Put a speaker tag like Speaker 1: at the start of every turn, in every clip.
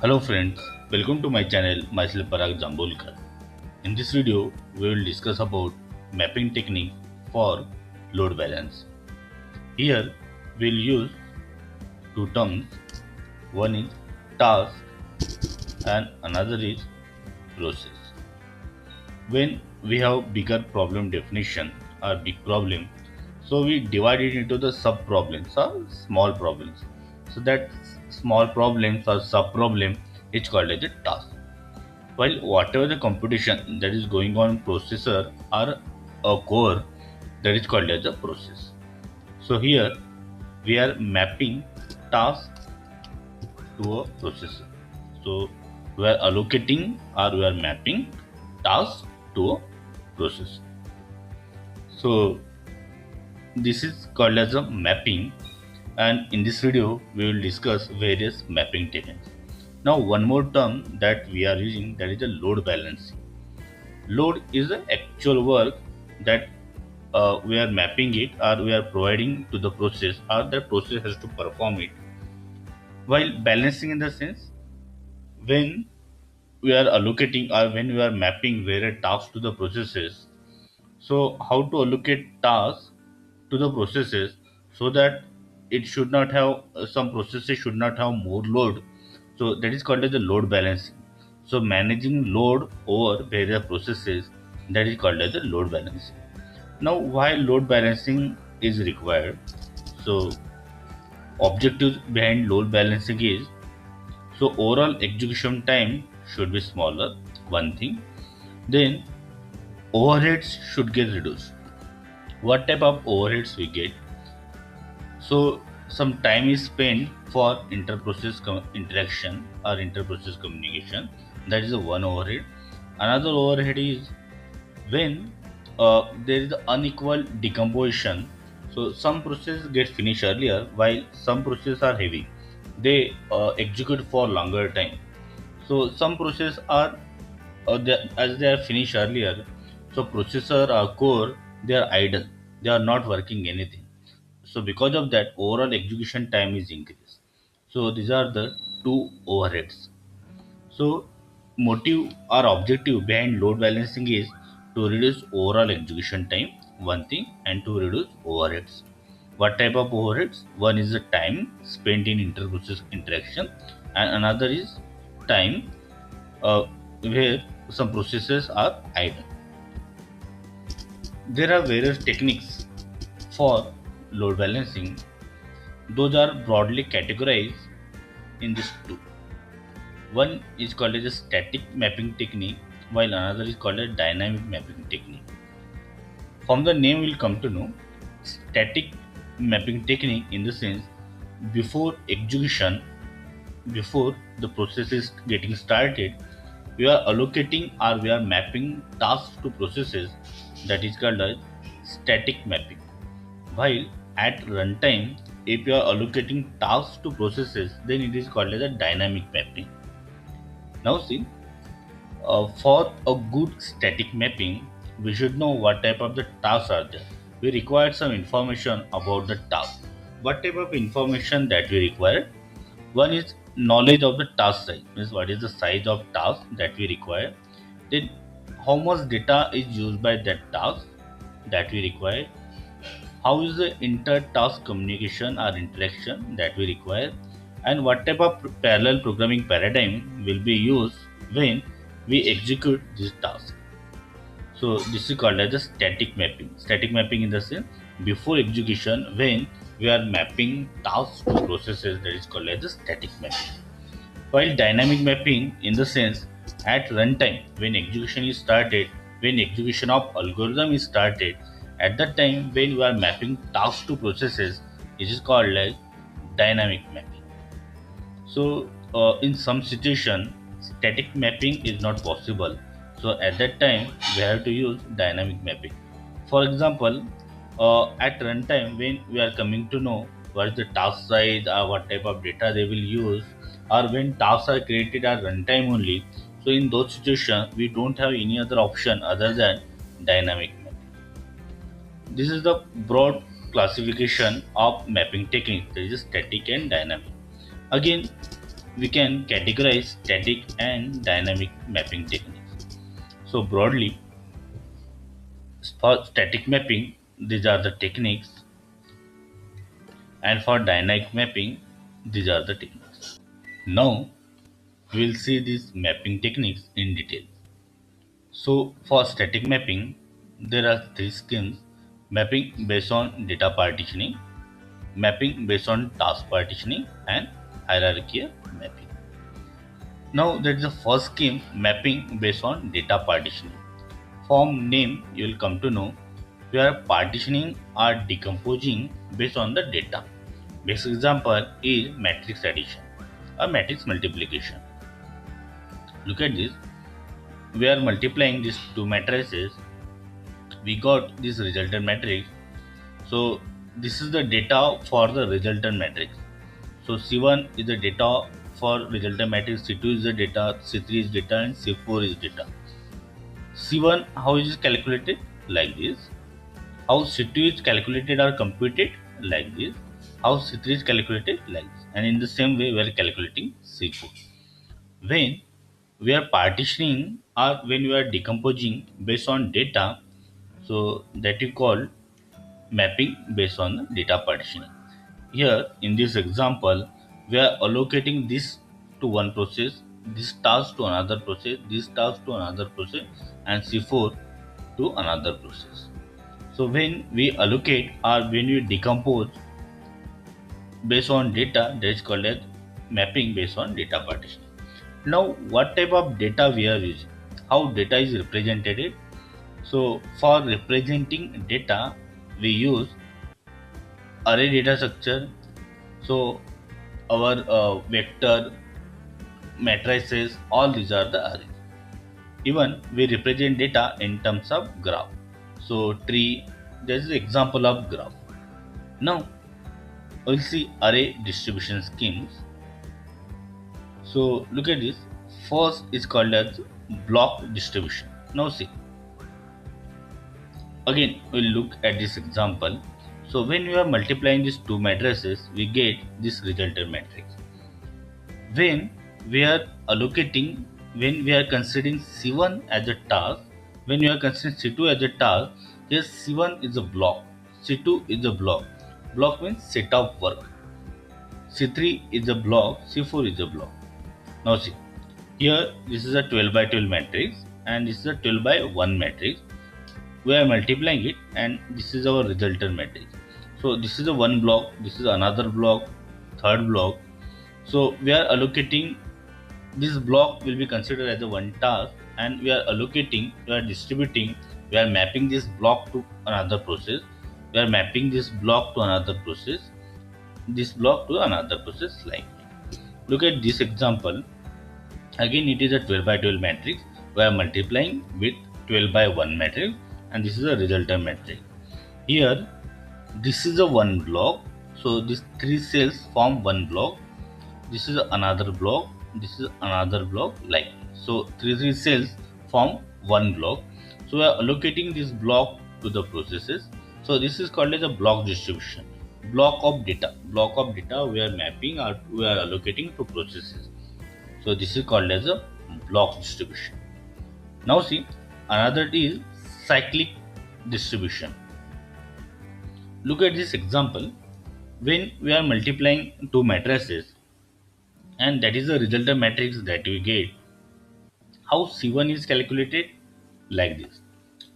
Speaker 1: Hello friends, welcome to my channel myself Parag Jambolkar. In this video, we will discuss about mapping technique for load balance. Here, we'll use two terms. One is task and another is process. When we have bigger problem definition or big problem, so we divide it into the sub problems or small problems. So that small problems or sub problem is called as a task. While whatever the computation that is going on processor or a core, that is called as a process. So here we are mapping task to a processor. So we are allocating or we are mapping task to a process. So this is called as a mapping, and in this video we will discuss various mapping techniques. Now one more term that we are using, that is a load balancing. Load is the actual work that we are mapping it or we are providing to the process, or the process has to perform it. While balancing, in the sense, when we are allocating or when we are mapping various tasks to the processes, so how to allocate tasks to the processes so that it should not have some processes should not have more load. So that is called as the load balancing. So managing load over various processes, that is called as the load balancing. Now, why load balancing is required? So, objectives behind load balancing is, so overall execution time should be smaller. One thing. Then overheads should get reduced. What type of overheads we get? So some time is spent for interaction or interprocess communication. That is the one overhead. Another overhead is when there is unequal decomposition. So some processes get finished earlier while some processes are heavy, they execute for longer time. So some processes are as they are finished earlier, so processor or core, they are idle, they are not working anything. So because of that, overall execution time is increased. So these are the two overheads. So, motive or objective behind load balancing is to reduce overall execution time, one thing, and to reduce overheads. What type of overheads? One is the time spent in interprocess interaction, and another is time where some processes are idle. There are various techniques for load balancing. Those are broadly categorized in these two. One is called as a static mapping technique, while another is called a dynamic mapping technique. From the name, we'll come to know static mapping technique in the sense, before execution, before the process is getting started, we are allocating or we are mapping tasks to processes, that is called as static mapping. While at runtime, if you are allocating tasks to processes, then it is called as a dynamic mapping. Now see, for a good static mapping, we should know what type of the tasks are there. We require some information about the task. What type of information that we require? One is knowledge of the task size, means what is the size of task that we require. Then how much data is used by that task that we require. How is the inter-task communication or interaction that we require, and what type of parallel programming paradigm will be used when we execute this task. So this is called as a static mapping. Static mapping in the sense, before execution, when we are mapping tasks to processes, that is called as a static mapping. While dynamic mapping in the sense, at runtime, when execution is started, when execution of algorithm is started, at that time when we are mapping tasks to processes, it is called as dynamic mapping. So in some situation, static mapping is not possible. So at that time, we have to use dynamic mapping. For example, at runtime, when we are coming to know what is the task size or what type of data they will use, or when tasks are created at runtime only, so in those situations, we don't have any other option other than dynamic mapping. This is the broad classification of mapping technique. There is static and dynamic. Again, we can categorize static and dynamic mapping techniques. So broadly, for static mapping, these are the techniques, and for dynamic mapping, these are the techniques. Now, we will see these mapping techniques in detail. So, for static mapping, there are three schemes: mapping based on data partitioning, mapping based on task partitioning, and hierarchical mapping. Now, there is the first scheme, mapping based on data partitioning. From name, you will come to know we are partitioning or decomposing based on the data. Basic example is matrix addition or matrix multiplication. Look at this. We are multiplying these two matrices. We got this resultant matrix. So this is the data for the resultant matrix. So C1 is the data for resultant matrix, C2 is the data, C3 is data, and C4 is data. C1, how is it calculated? Like this. How C2 is calculated or computed? Like this. How C3 is calculated? Like this. And in the same way, we are calculating C4. When we are partitioning or when we are decomposing based on data, so that you call mapping based on the data partitioning. Here in this example, we are allocating this to one process, this task to another process, this task to another process, and C4 to another process. So when we allocate or when we decompose based on data, that is called as mapping based on data partitioning. Now, what type of data we are using? How data is represented? So, for representing data, we use array data structure. So, our vector, matrices, all these are the arrays. Even we represent data in terms of graph. So, tree, this is an example of graph. Now, we'll see array distribution schemes. So, look at this. First is called as block distribution. Now, see. Again, we'll look at this example. So when we are multiplying these two matrices, we get this resultant matrix. When we are allocating, when we are considering C1 as a task, when we are considering C2 as a task, here C1 is a block, C2 is a block. Block means set of work. C3 is a block, C4 is a block. Now see, here this is a 12 by 12 matrix and this is a 12 by 1 matrix. We are multiplying it and this is our resultant matrix. So this is a one block, this is another block, third block. So we are allocating, this block will be considered as a one task, and we are allocating, we are distributing, we are mapping this block to another process, we are mapping this block to another process, this block to another process, like look at this example. Again it is a 12 by 12 matrix. We are multiplying with 12 by 1 matrix and this is a resultant matrix. Here this is a one block, so these three cells form one block. This is another block, this is another block, like so three cells form one block. So we are allocating this block to the processes. So this is called as a block distribution. Block of data we are mapping or we are allocating to processes. So this is called as a block distribution. Now see, another is cyclic distribution. Look at this example. When we are multiplying two matrices and that is the resultant matrix that we get, how C1 is calculated? Like this.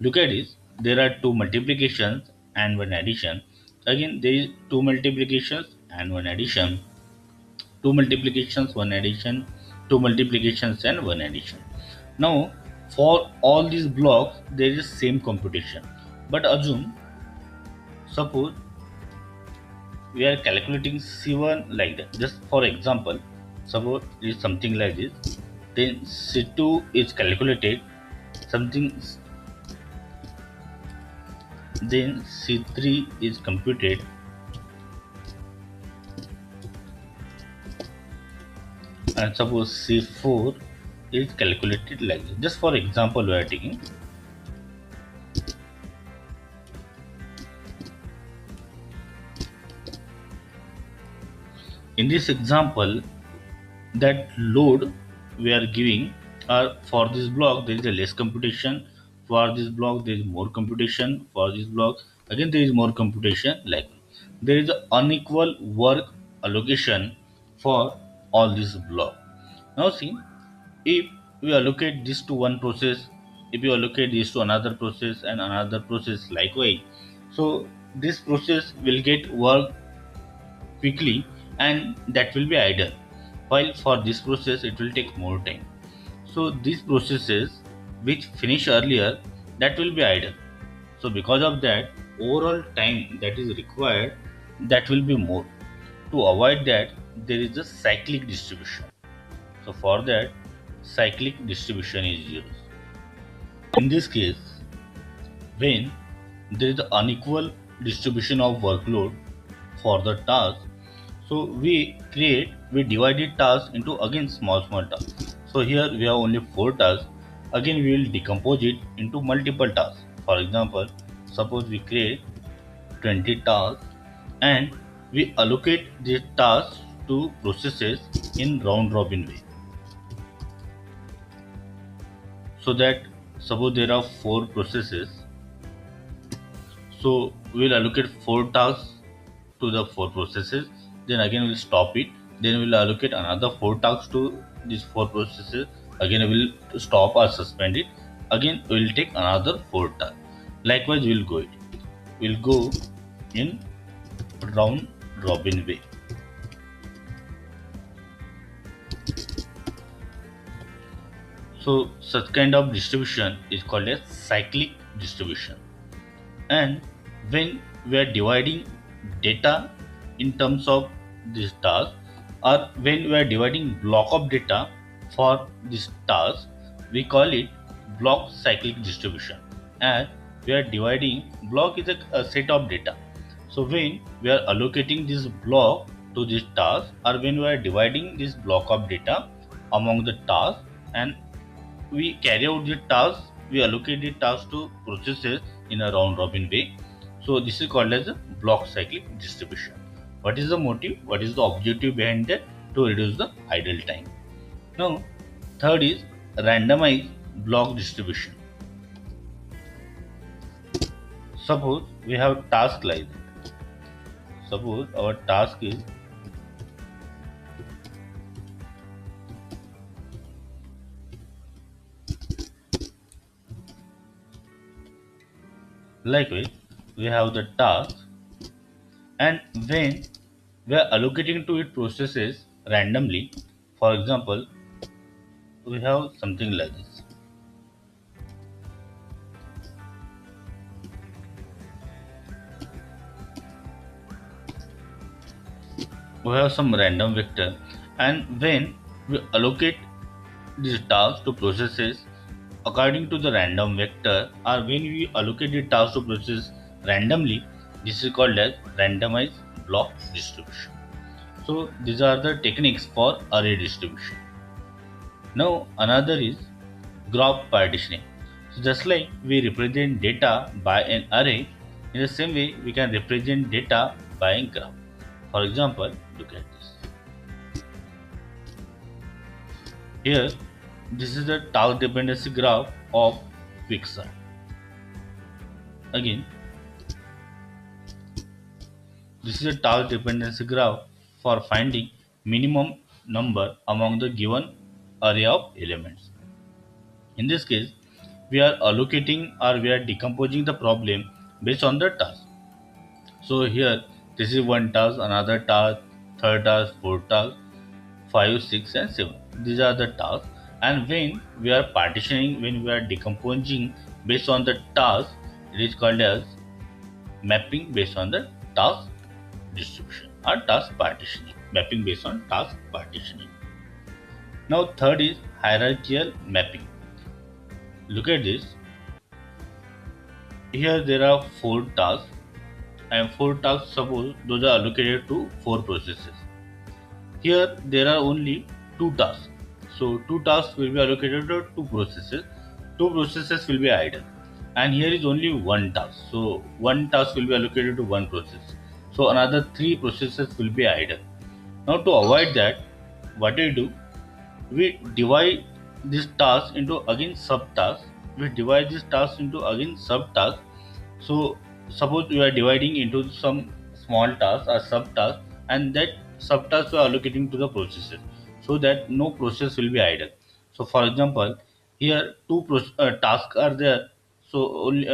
Speaker 1: Look at this. There are two multiplications and one addition. Again there is two multiplications and one addition. Two multiplications, one addition, two multiplications and one addition. Now for all these blocks there is same computation. But assume, suppose we are calculating C1 like that. Just for example, suppose it is something like this. Then C2 is calculated something. Then C3 is computed. And suppose C4 is calculated like this. Just for example, we are taking. In this example, that load we are giving, or for this block there is a less computation, for this block there is more computation, for this block again there is more computation, like there is an unequal work allocation for all this block. Now see, if we allocate this to one process, if you allocate this to another process and another process likewise, so this process will get work quickly and that will be idle, while for this process it will take more time. So these processes which finish earlier, that will be idle. So because of that, overall time that is required, that will be more. To avoid that, there is a cyclic distribution. So for that, cyclic distribution is used. In this case, when there is unequal distribution of workload for the task, so we divided tasks into again small tasks. So here we have only 4 tasks. Again we will decompose it into multiple tasks. For example, suppose we create 20 tasks and we allocate these tasks to processes in round robin way. So that suppose there are 4 processes, so we will allocate 4 tasks to the 4 processes, then again we'll stop it, then we'll allocate another 4 tasks to these 4 processes, again we'll stop or suspend it, again we'll take another 4 tasks. Likewise we'll go in round robin way. So such kind of distribution is called as cyclic distribution. And when we are dividing data in terms of this task, or when we are dividing block of data for this task, we call it block cyclic distribution. And we are dividing block is a set of data. So when we are allocating this block to this task, or when we are dividing this block of data among the tasks, and we carry out the task, we allocate the task to processes in a round robin way. So this is called as a block cyclic distribution. What is the motive? What is the objective behind that? To reduce the idle time. Now, third is randomized block distribution. Suppose we have task like that. Suppose our task is likewise we have the task, and when we are allocating to it processes randomly, for example, we have something like this. We have some random vector, and when we allocate these tasks to processes according to the random vector, or when we allocate the task to process randomly, this is called as randomized block distribution. So these are the techniques for array distribution. Now another is graph partitioning. So just like we represent data by an array, in the same way we can represent data by a graph. For example, look at this. Here, this is the task dependency graph of Pixar. Again, this is a task dependency graph for finding minimum number among the given array of elements. In this case, we are allocating or we are decomposing the problem based on the task. So here, this is one task, another task, third task, fourth task, 5, 6 and 7. These are the tasks, and when we are partitioning, when we are decomposing based on the task, it is called as mapping based on the task distribution or task partitioning, mapping based on task partitioning. Now third is hierarchical mapping. Look at this. Here there are 4 tasks, and 4 tasks, suppose those are allocated to 4 processes. Here there are only 2 tasks. So 2 tasks will be allocated to 2 processes. 2 processes will be idle. And here is only 1 task. So 1 task will be allocated to 1 process. So another 3 processes will be idle. Now to avoid that, what do you do? we divide this task into again subtasks. We divide this task into again subtasks. So suppose we are dividing into some small tasks or subtasks, and that subtasks we are allocating to the processes so that no process will be idle. So for example, here tasks are there. So only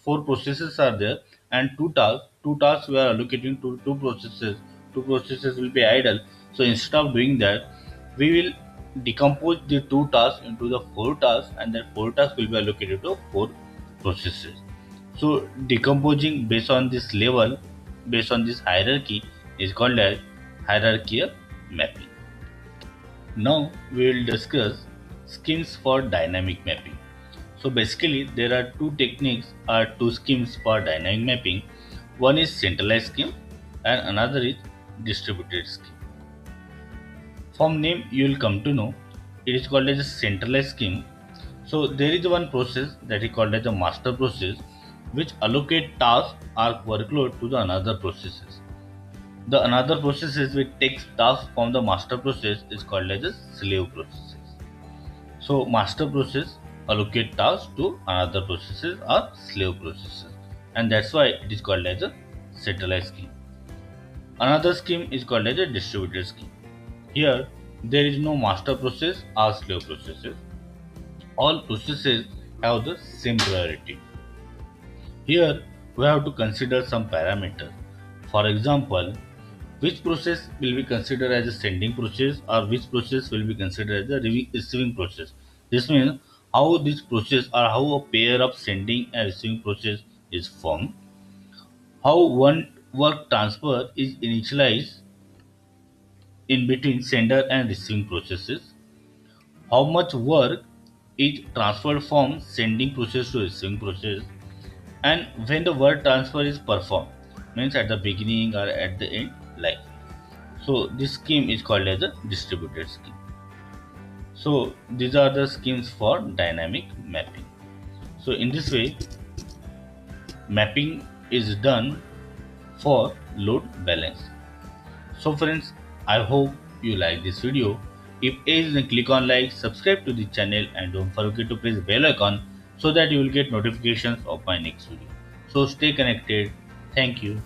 Speaker 1: four processes are there, and two tasks we are allocating to two processes. Two processes will be idle. So instead of doing that, we will decompose the two tasks into the four tasks, and that four tasks will be allocated to four processes. So decomposing based on this level, based on this hierarchy, is called as hierarchical mapping. Now we will discuss schemes for dynamic mapping. So basically there are two techniques or two schemes for dynamic mapping. One is centralized scheme and another is distributed scheme. From name you will come to know it is called as a centralized scheme. So there is one process that is called as a master process which allocate task or workload to the another processes. The another processes which takes tasks from the master process is called as a slave processes. So master process allocate tasks to another processes or slave processes, and that's why it is called as a centralized scheme. Another scheme is called as a distributed scheme. Here there is no master process or slave processes. All processes have the same priority. Here we have to consider some parameters. For example, which process will be considered as a sending process or which process will be considered as a receiving process. This means how this process or how a pair of sending and receiving process is formed, how one work transfer is initialized in between sender and receiving processes, how much work is transferred from sending process to receiving process, and when the word transfer is performed, means at the beginning or at the end, like. So this scheme is called as a distributed scheme. So these are the schemes for dynamic mapping. So in this way mapping is done for load balance. So friends, I hope you like this video. If yes, then click on like, subscribe to the channel, and don't forget to press bell icon so that you will get notifications of my next video. So stay connected. Thank you.